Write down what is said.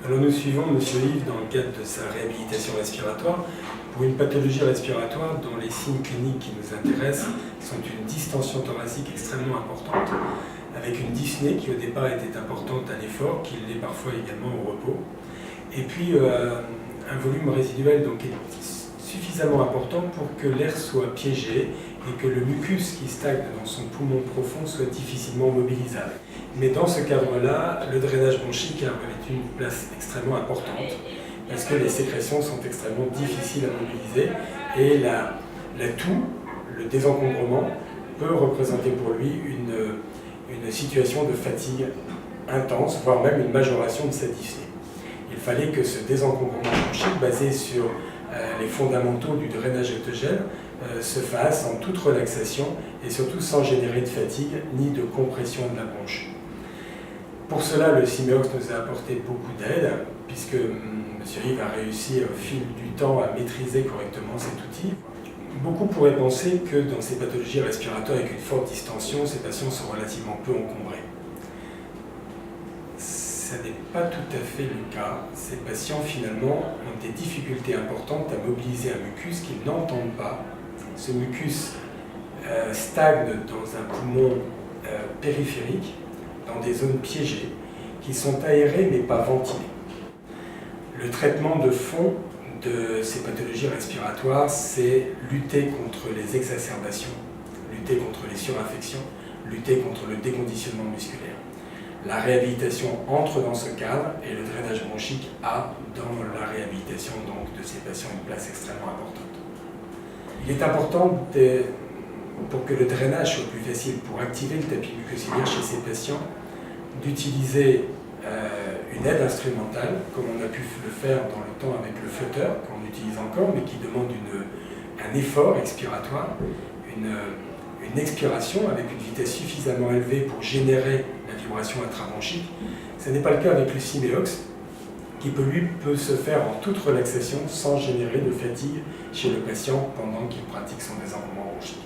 Alors nous suivons M. Yves dans le cadre de sa réhabilitation respiratoire pour une pathologie respiratoire dont les signes cliniques qui nous intéressent sont une distension thoracique extrêmement importante, avec une dyspnée qui au départ était importante à l'effort, qui l'est parfois également au repos, et puis un volume résiduel donc suffisamment important pour que l'air soit piégé et que le mucus qui stagne dans son poumon profond soit difficilement mobilisable. Mais dans ce cadre-là, le drainage bronchique revêt une place extrêmement importante parce que les sécrétions sont extrêmement difficiles à mobiliser et la toux, le désencombrement, peut représenter pour lui une situation de fatigue intense, voire même une majoration de sa dyspnée. Il fallait que ce désencombrement bronchique, basé sur les fondamentaux du drainage autogène, se fasse en toute relaxation et surtout sans générer de fatigue ni de compression de la bronche. Pour cela, le Simeox nous a apporté beaucoup d'aide, puisque M. Yves a réussi au fil du temps à maîtriser correctement cet outil. Beaucoup pourraient penser que dans ces pathologies respiratoires avec une forte distension, ces patients sont relativement peu encombrés. Ce n'est pas tout à fait le cas. Ces patients, finalement, ont des difficultés importantes à mobiliser un mucus qu'ils n'entendent pas. Ce mucus stagne dans un poumon périphérique, dans des zones piégées, qui sont aérées mais pas ventilées. Le traitement de fond de ces pathologies respiratoires, c'est lutter contre les exacerbations, lutter contre les surinfections, lutter contre le déconditionnement musculaire. La réhabilitation entre dans ce cadre et le drainage bronchique a, dans la réhabilitation donc, de ces patients, une place extrêmement importante. Il est important, pour que le drainage soit plus facile, pour activer le tapis mucociliaire chez ces patients, d'utiliser une aide instrumentale, comme on a pu le faire dans le temps avec le flotteur, qu'on utilise encore, mais qui demande un effort expiratoire, une expiration avec une vitesse suffisamment élevée pour générer la vibration intrabronchique. Ce n'est pas le cas avec le Simeox, qui peut se faire en toute relaxation sans générer de fatigue chez le patient pendant qu'il pratique son désencombrement bronchique.